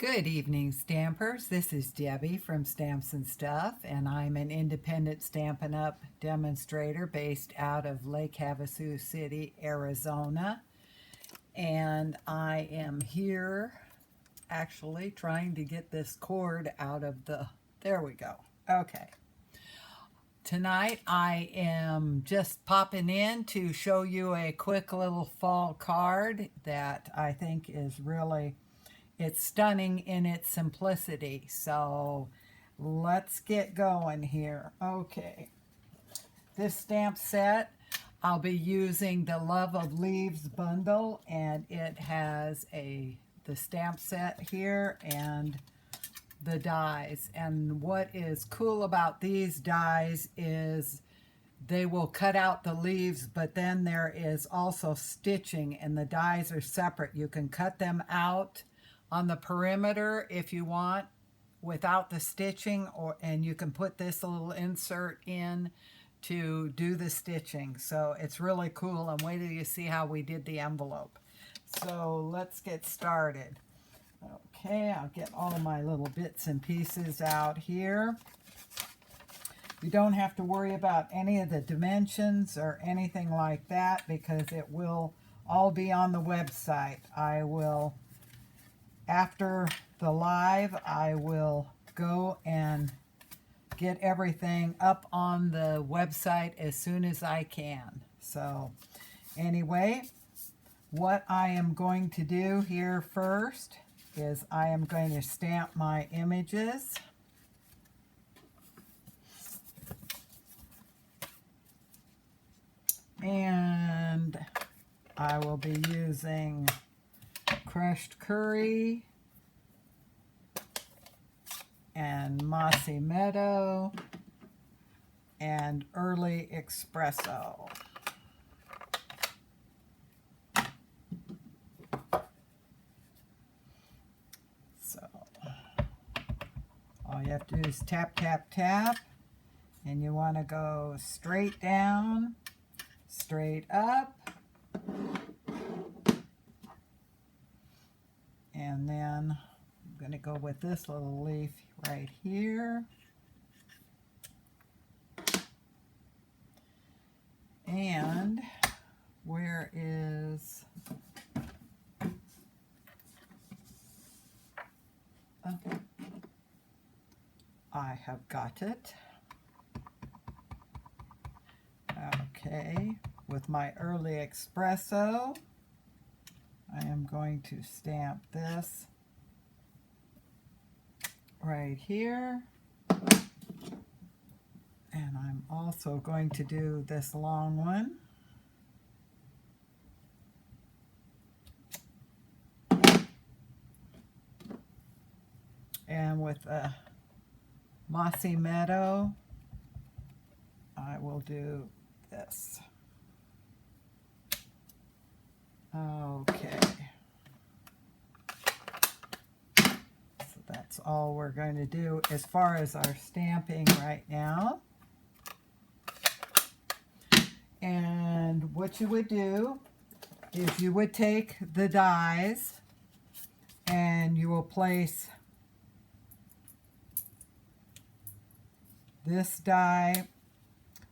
Good evening, Stampers. This is Debbie from Stamps and Stuff, and I'm an independent Stampin' Up! Demonstrator based out of Lake Havasu City, Arizona. And I am here actually trying to get this cord out of the... There we go. Okay. Tonight I am just popping in to show you a quick little fall card that I think is really... It's stunning in its simplicity. So let's get going here. Okay. This stamp set, I'll be using the Love of Leaves bundle, and it has the stamp set here and the dies. And what is cool about these dies is they will cut out the leaves, but then there is also stitching, and the dies are separate. You can cut them out on the perimeter if you want without the stitching, and you can put this little insert in to do the stitching. So it's really cool, and wait till you see how we did the envelope. So let's get started. Okay, I'll get all my little bits and pieces out here. You don't have to worry about any of the dimensions or anything like that because it will all be on the website. After the live, I will go and get everything up on the website as soon as I can. So anyway, what I am going to do here first is I am going to stamp my images. And I will be using crushed curry and mossy meadow and early espresso. So all you have to do is tap, tap, tap, and you want to go straight down, straight up, and then I'm going to go with this little leaf right here. And where is... Oh, I have got it. Okay, with my early espresso, I am going to stamp this right here. And I'm also going to do this long one. And with a mossy meadow, I will do this. Okay. So that's all we're going to do as far as our stamping right now. And what you would do is you would take the dies and you will place this die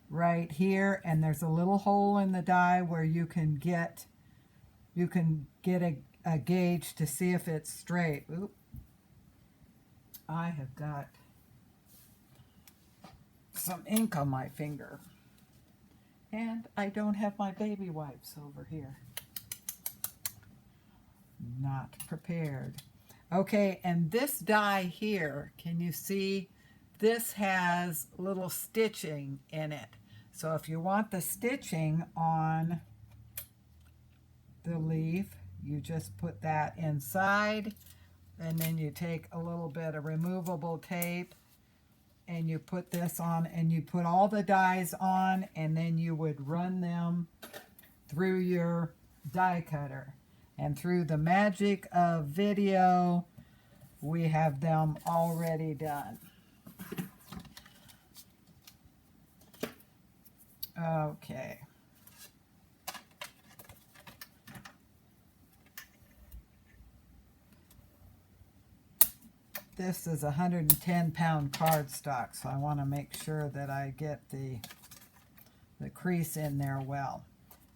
right here, and there's a little hole in the die where you can get a gauge to see if it's straight. Oop. I have got some ink on my finger, and I don't have my baby wipes over here. Not prepared. Okay, and this die here, can you see? This has little stitching in it. So if you want the stitching on the leaf, you just put that inside, and then you take a little bit of removable tape and you put this on, and you put all the dies on, and then you would run them through your die cutter. And through the magic of video, we have them already done. Okay. this is 110-pound cardstock, so I want to make sure that I get the crease in there well.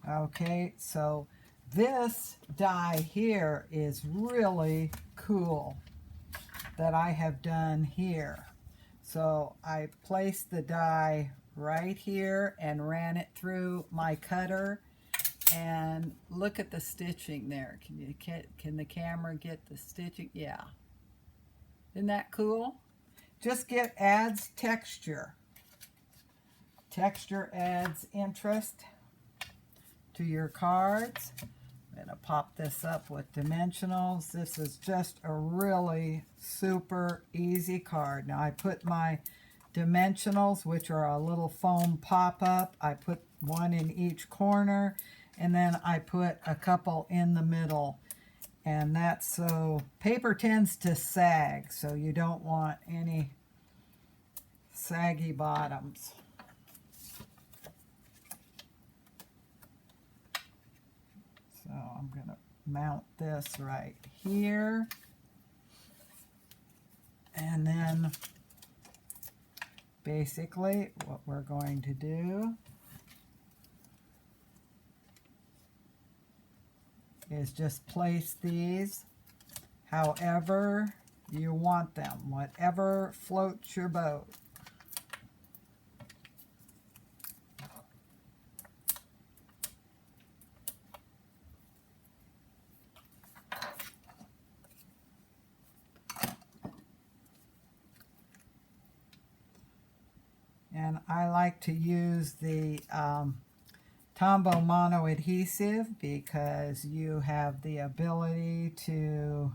Okay, so this die here is really cool that I have done here. So I placed the die right here and ran it through my cutter, and look at the stitching there. Can the camera get the stitching? Yeah. Isn't that cool? Just adds texture. Texture adds interest to your cards. I'm going to pop this up with dimensionals. This is just a really super easy card. Now I put my dimensionals, which are a little foam pop-up. I put one in each corner, and then I put a couple in the middle. And that's so paper tends to sag, so you don't want any saggy bottoms. So I'm going to mount this right here. And then basically what we're going to do is just place these however you want them, whatever floats your boat. And I like to use the Tombow Mono adhesive because you have the ability to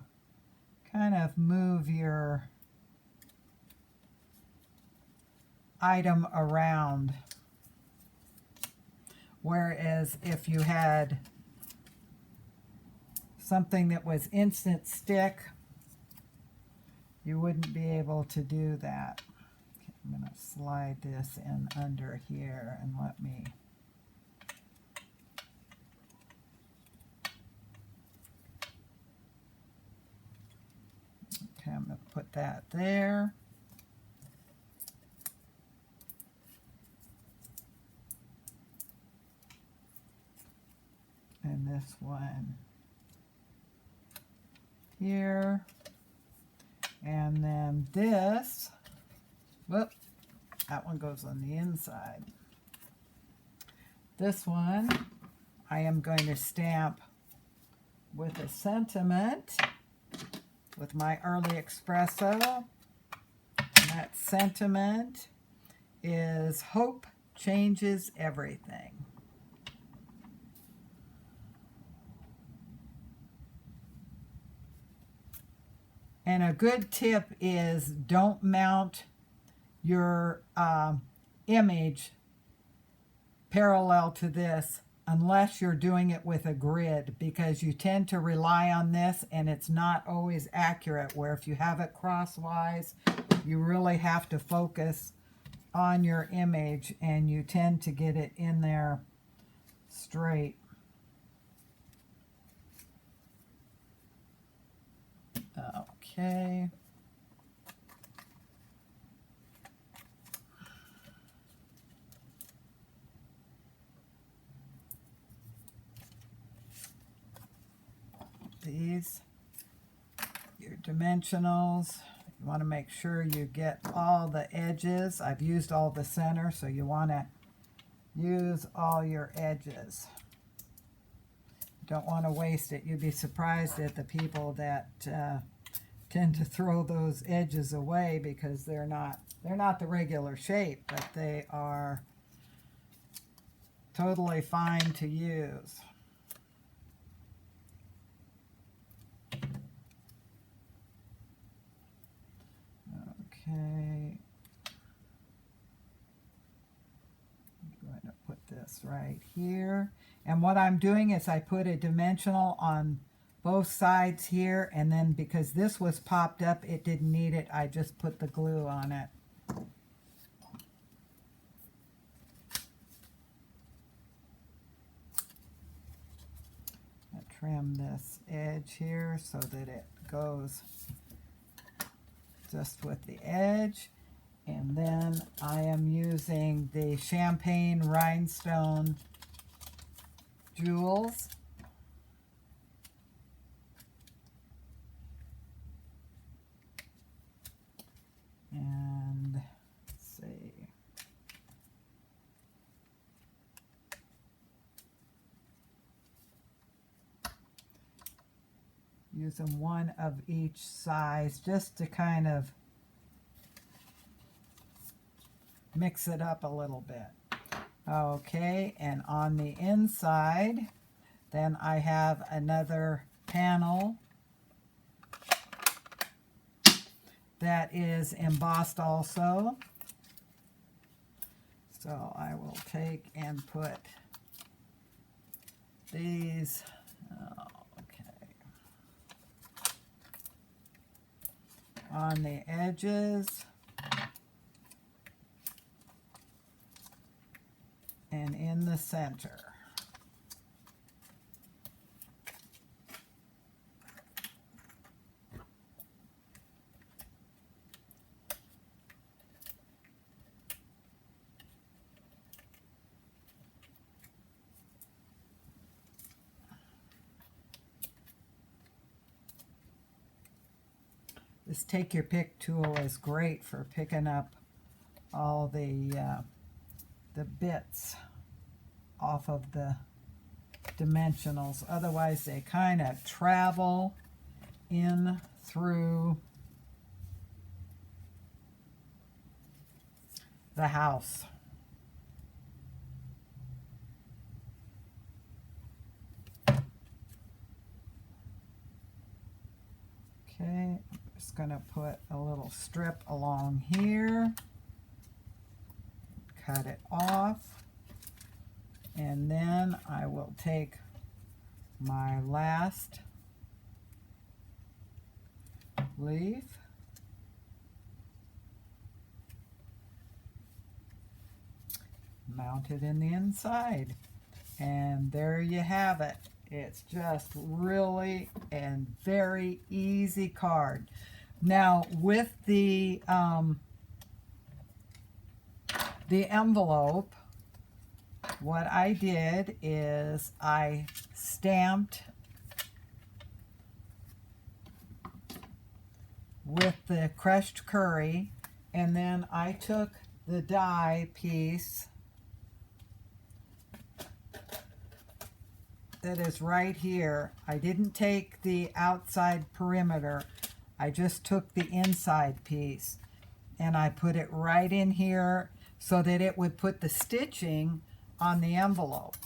kind of move your item around. Whereas if you had something that was instant stick, you wouldn't be able to do that. Okay, I'm going to slide this in under here and let me okay, I'm going to put that there. And this one here. And then this, whoop, that one goes on the inside. This one I am going to stamp with a sentiment with my early espresso. And that sentiment is hope changes everything. And a good tip is don't mount your image parallel to this unless you're doing it with a grid, because you tend to rely on this and it's not always accurate, where if you have it crosswise, you really have to focus on your image and you tend to get it in there straight. Okay. These, your dimensionals, you want to make sure you get all the edges. I've used all the center, so you want to use all your edges. Don't want to waste it. You'd be surprised at the people that tend to throw those edges away because they're not the regular shape, but they are totally fine to use. Okay. I'm going to put this right here. And what I'm doing is I put a dimensional on both sides here, and then because this was popped up, it didn't need it. I just put the glue on it. I trim this edge here so that it goes just with the edge. And then I am using the champagne rhinestone jewels. And let's see. Using one of each size just to kind of mix it up a little bit. Okay, and on the inside, then I have another panel that is embossed also. So I will take and put these, on the edges and in the center. This Take Your Pick tool is great for picking up all the bits off of the dimensionals. Otherwise, they kind of travel in through the house. Okay, I'm just going to put a little strip along here, cut it off, and then I will take my last leaf, mount it in the inside, and there you have it. It's just really and very easy card. Now with the envelope, what I did is I stamped with the crushed curry, and then I took the die piece that is right here. I didn't take the outside perimeter. I just took the inside piece and I put it right in here so that it would put the stitching on the envelope.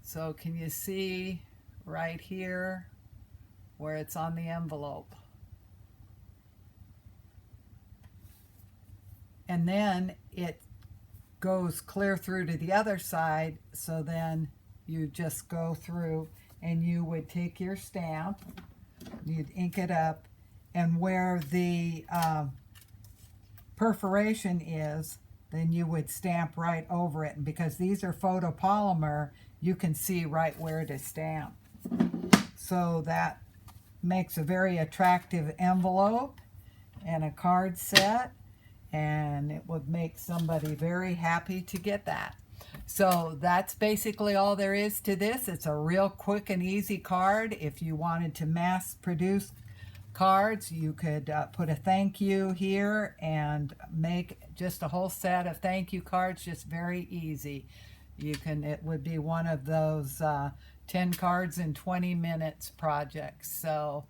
So can you see right here where it's on the envelope? And then it goes clear through to the other side, so then you just go through and you would take your stamp, you'd ink it up, and where the perforation is, then you would stamp right over it. And because these are photopolymer, you can see right where to stamp. So that makes a very attractive envelope and a card set, and it would make somebody very happy to get that. So that's basically all there is to this. It's a real quick and easy card. If you wanted to mass produce cards, you could put a thank you here and make just a whole set of thank you cards, just very easy. It would be one of those 10 cards in 20 minutes projects. So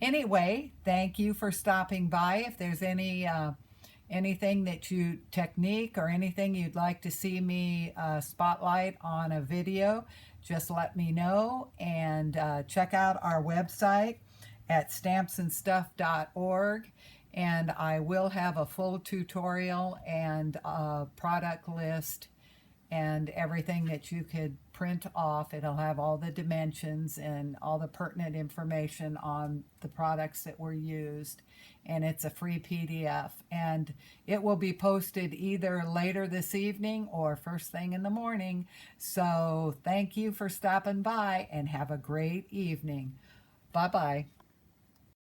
anyway, thank you for stopping by. If there's anything that technique or anything you'd like to see me spotlight on a video, just let me know. And check out our website at stampsnstuff.org, and I will have a full tutorial and a product list and everything that you could print off. It'll have all the dimensions and all the pertinent information on the products that were used, and it's a free PDF, and it will be posted either later this evening or first thing in the morning. So thank you for stopping by and have a great evening. Bye-bye.